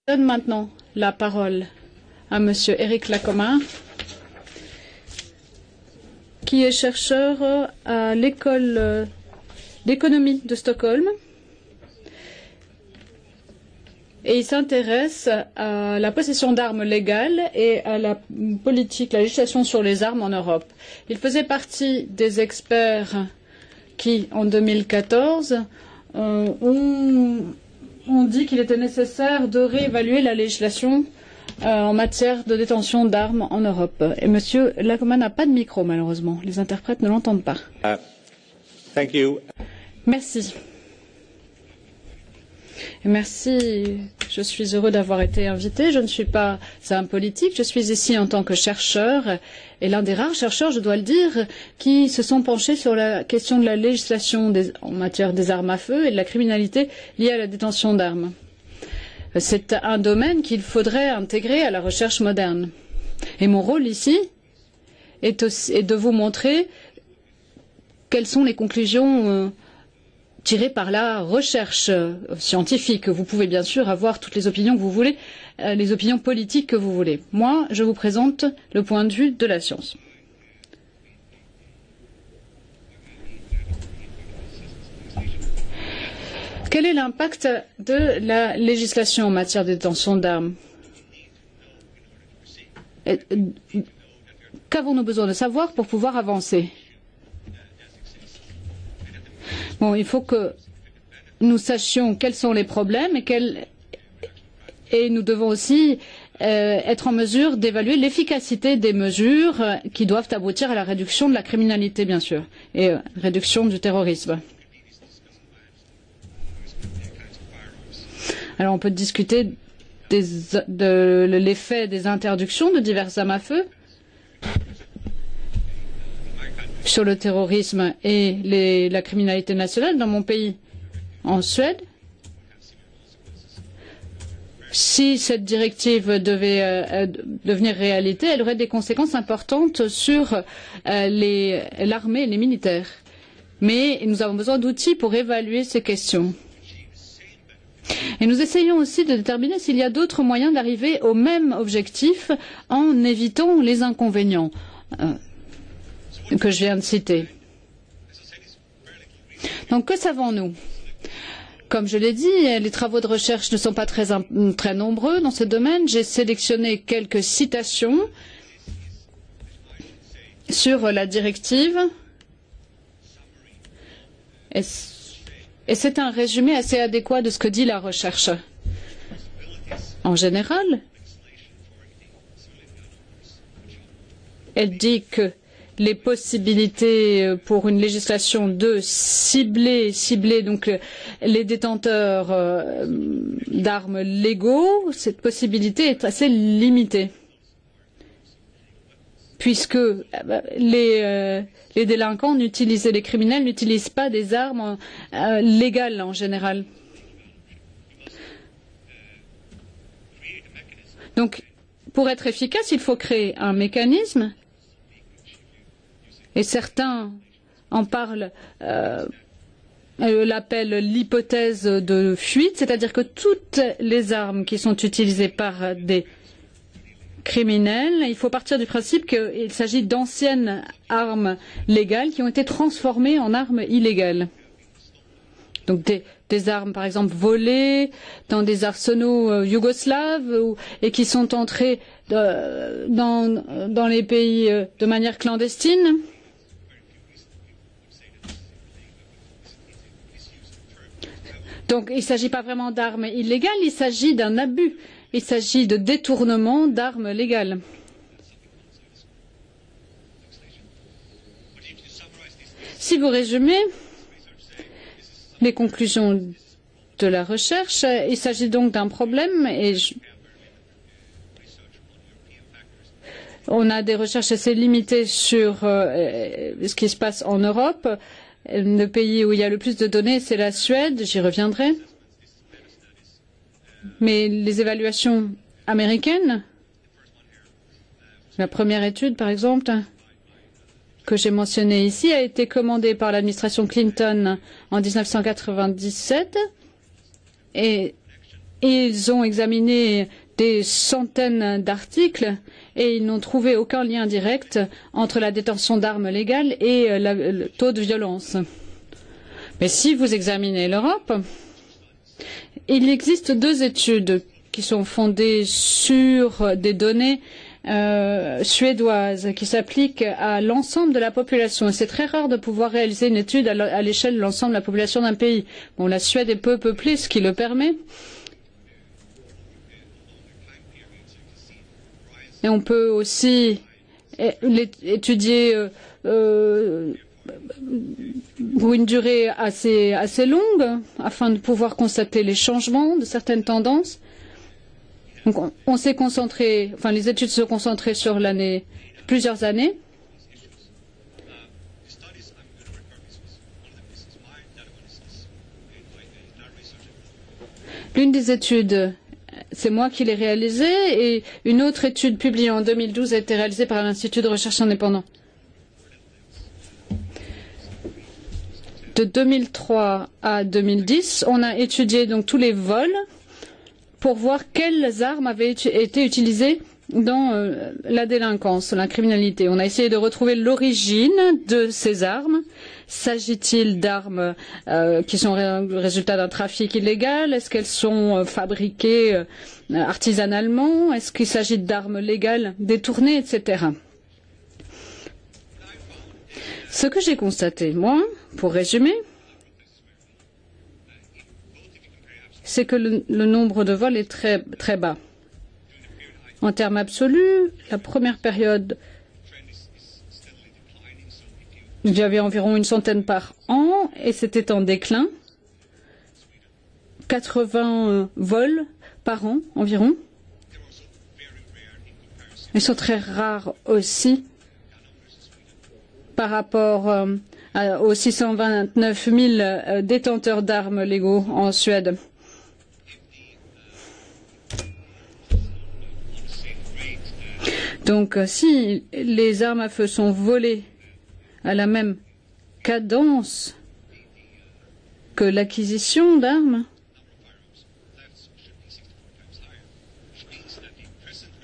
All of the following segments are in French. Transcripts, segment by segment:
Je donne maintenant la parole à Monsieur Eric Lacomar, qui est chercheur à l'école d'économie de Stockholm. Et il s'intéresse à la possession d'armes légales et à la politique, la législation sur les armes en Europe. Il faisait partie des experts qui, en 2014, ont dit qu'il était nécessaire de réévaluer la législation en matière de détention d'armes en Europe. Et M. Lacomar n'a pas de micro, malheureusement. Les interprètes ne l'entendent pas. Thank you. Merci. Et merci. Je suis heureux d'avoir été invité. Je ne suis pas un politique. Je suis ici en tant que chercheur et l'un des rares chercheurs, je dois le dire, qui se sont penchés sur la question de la législation en matière des armes à feu et de la criminalité liée à la détention d'armes. C'est un domaine qu'il faudrait intégrer à la recherche moderne. Et mon rôle ici est de vous montrer quelles sont les conclusions tirées par la recherche scientifique. Vous pouvez bien sûr avoir toutes les opinions que vous voulez, les opinions politiques que vous voulez. Moi, je vous présente le point de vue de la science. Quel est l'impact de la législation en matière de détention d'armes? Qu'avons-nous besoin de savoir pour pouvoir avancer? Bon, il faut que nous sachions quels sont les problèmes et nous devons aussi être en mesure d'évaluer l'efficacité des mesures qui doivent aboutir à la réduction de la criminalité, bien sûr, et réduction du terrorisme. Alors on peut discuter de l'effet des interdictions de diverses armes à feu sur le terrorisme et la criminalité nationale dans mon pays, en Suède. Si cette directive devait devenir réalité, elle aurait des conséquences importantes sur l'armée et les militaires. Mais nous avons besoin d'outils pour évaluer ces questions. Et nous essayons aussi de déterminer s'il y a d'autres moyens d'arriver au même objectif en évitant les inconvénients que je viens de citer. Donc, que savons-nous? Comme je l'ai dit, les travaux de recherche ne sont pas très nombreux dans ce domaine. J'ai sélectionné quelques citations sur la directive. Et c'est un résumé assez adéquat de ce que dit la recherche. En général, elle dit que les possibilités pour une législation de cibler donc les détenteurs d'armes légaux, cette possibilité est assez limitée, puisque les délinquants les criminels n'utilisent pas des armes légales en général. Donc, pour être efficace, il faut créer un mécanisme. Et certains en parlent, l'appellent l'hypothèse de fuite, c'est-à-dire que toutes les armes qui sont utilisées par des criminels, il faut partir du principe qu'il s'agit d'anciennes armes légales qui ont été transformées en armes illégales. Donc des armes, par exemple, volées dans des arsenaux yougoslaves et qui sont entrées dans les pays de manière clandestine. Donc il ne s'agit pas vraiment d'armes illégales, il s'agit d'un abus. Il s'agit de détournement d'armes légales. Si vous résumez les conclusions de la recherche, il s'agit donc d'un problème et on a des recherches assez limitées sur ce qui se passe en Europe. Le pays où il y a le plus de données, c'est la Suède, j'y reviendrai. Mais les évaluations américaines, la première étude par exemple, que j'ai mentionnée ici, a été commandée par l'administration Clinton en 1997 et Ils ont examiné des centaines d'articles et ils n'ont trouvé aucun lien direct entre la détention d'armes légales et le taux de violence. Mais si vous examinez l'Europe, il existe 2 études qui sont fondées sur des données suédoises qui s'appliquent à l'ensemble de la population. Et c'est très rare de pouvoir réaliser une étude à l'échelle de l'ensemble de la population d'un pays. Bon, la Suède est peu peuplée, ce qui le permet. Et on peut aussi étudier pour une durée assez longue afin de pouvoir constater les changements de certaines tendances. Donc on s'est concentré, enfin les études se sont concentrées sur plusieurs années. L'une des études, c'est moi qui l'ai réalisée, et une autre étude publiée en 2012 a été réalisée par l'Institut de recherche indépendant. De 2003 à 2010, on a étudié donc tous les vols pour voir quelles armes avaient été utilisées dans la délinquance, la criminalité. On a essayé de retrouver l'origine de ces armes. S'agit-il d'armes qui sont le résultat d'un trafic illégal? Est-ce qu'elles sont fabriquées artisanalement? Est-ce qu'il s'agit d'armes légales détournées, etc. Ce que j'ai constaté, moi, pour résumer, c'est que le nombre de vols est très bas. En termes absolus, la première période, il y avait environ une centaine par an et c'était en déclin. 80 vols par an environ. Ils sont très rares aussi par rapport aux 629 000 détenteurs d'armes légaux en Suède. Donc, si les armes à feu sont volées à la même cadence que l'acquisition d'armes,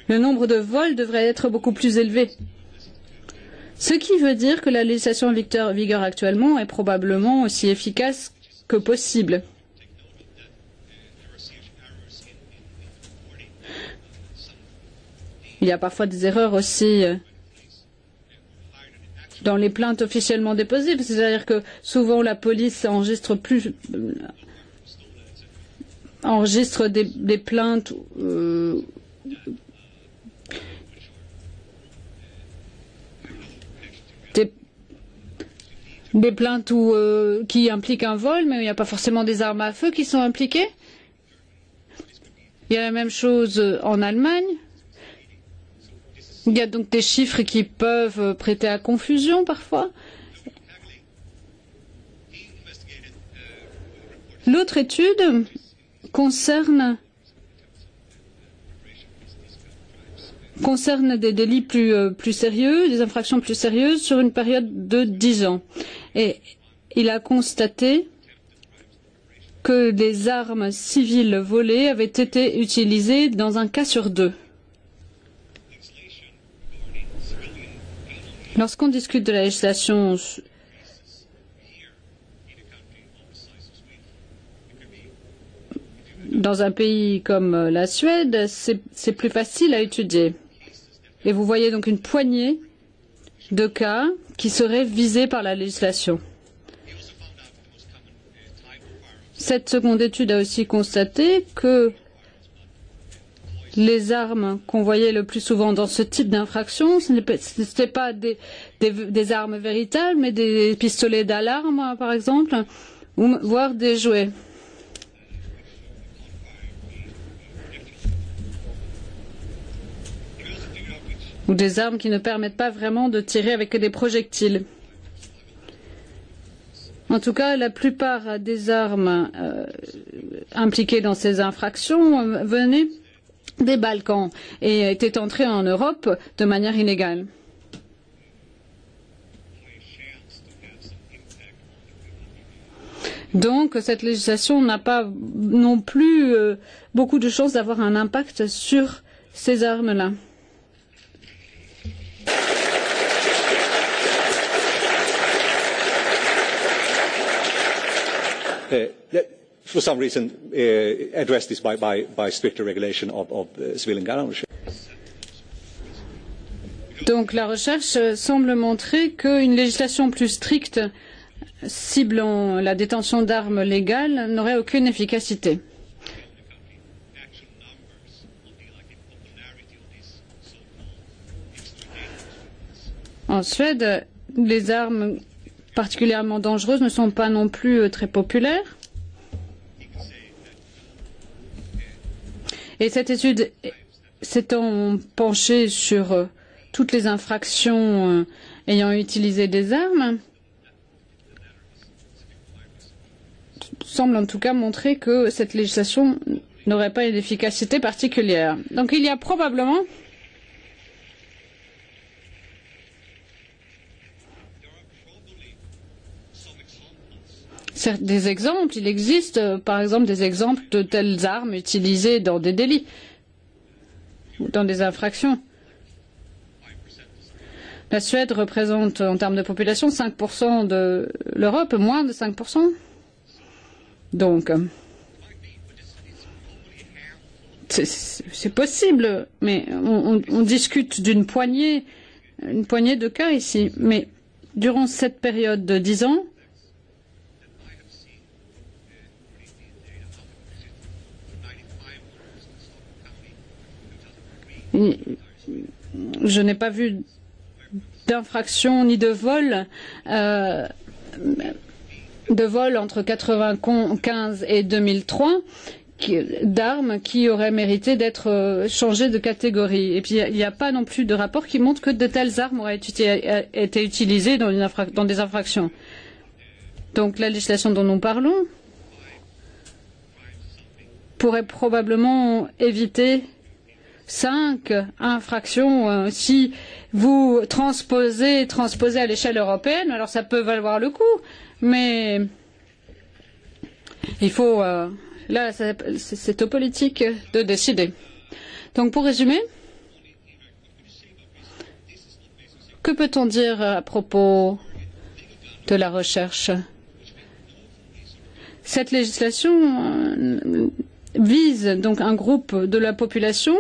le nombre de vols devrait être beaucoup plus élevé. Ce qui veut dire que la législation en vigueur actuellement est probablement aussi efficace que possible. Il y a parfois des erreurs aussi dans les plaintes officiellement déposées, c'est-à-dire que souvent la police enregistre des plaintes des plaintes qui impliquent un vol, mais il n'y a pas forcément des armes à feu qui sont impliquées. Il y a la même chose en Allemagne. Il y a donc des chiffres qui peuvent prêter à confusion parfois. L'autre étude concerne des délits plus sérieux, des infractions plus sérieuses sur une période de 10 ans. Et il a constaté que des armes civiles volées avaient été utilisées dans un cas sur 2. Lorsqu'on discute de la législation dans un pays comme la Suède, c'est plus facile à étudier. Et vous voyez donc une poignée de cas qui seraient visés par la législation. Cette seconde étude a aussi constaté que les armes qu'on voyait le plus souvent dans ce type d'infraction, ce n'étaient pas des armes véritables, mais des pistolets d'alarme, par exemple, voire des jouets. Ou des armes qui ne permettent pas vraiment de tirer avec des projectiles. En tout cas, la plupart des armes impliquées dans ces infractions venaient des Balkans et étaient entrées en Europe de manière illégale. Donc cette législation n'a pas non plus beaucoup de chances d'avoir un impact sur ces armes-là. For some reason, address this by stricter regulation of civilian gun ownership. Donc la recherche semble montrer qu'une législation plus stricte ciblant la détention d'armes légales n'aurait aucune efficacité. En Suède, les armes particulièrement dangereuses ne sont pas non plus très populaires. Et cette étude s'étant penchée sur toutes les infractions ayant utilisé des armes, semble en tout cas montrer que cette législation n'aurait pas une efficacité particulière. Donc il y a probablement des exemples. Il existe par exemple des exemples de telles armes utilisées dans des délits ou dans des infractions. La Suède représente en termes de population 5% de l'Europe, moins de 5%. Donc, c'est possible, mais on discute d'une poignée de cas ici. Mais durant cette période de 10 ans, je n'ai pas vu d'infraction ni de vol entre 1995 et 2003 d'armes qui auraient mérité d'être changées de catégorie. Et puis il n'y a pas non plus de rapport qui montre que de telles armes auraient été utilisées dans des infractions. Donc la législation dont nous parlons pourrait probablement éviter 5 infractions si vous transposez à l'échelle européenne. Alors ça peut valoir le coup, mais il faut là c'est aux politiques de décider. Donc pour résumer, que peut-on dire à propos de la recherche? Cette législation vise donc un groupe de la population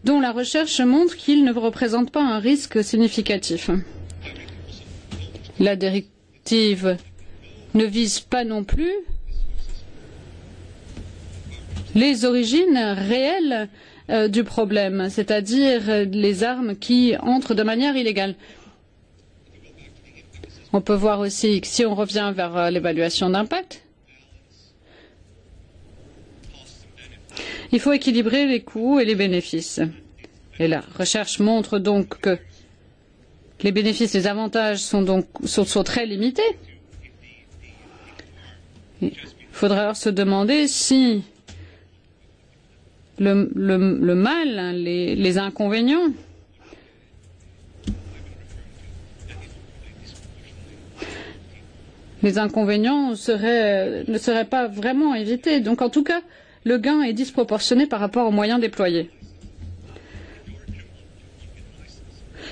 dont la recherche montre qu'il ne représente pas un risque significatif. La directive ne vise pas non plus les origines réelles du problème, c'est-à-dire les armes qui entrent de manière illégale. On peut voir aussi que si on revient vers l'évaluation d'impact, il faut équilibrer les coûts et les bénéfices. Et la recherche montre donc que les bénéfices, les avantages sont très limités. Il faudra alors se demander si le mal, les inconvénients, ne seraient pas vraiment évités. Donc en tout cas, le gain est disproportionné par rapport aux moyens déployés.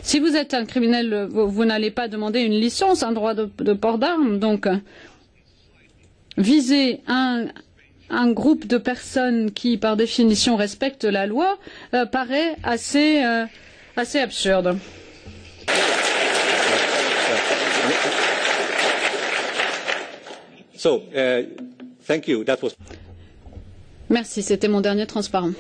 Si vous êtes un criminel, vous n'allez pas demander une licence, un droit de port d'armes. Donc, viser un groupe de personnes qui, par définition, respectent la loi, paraît assez absurde. So, thank you. That was... Merci, c'était mon dernier transparent.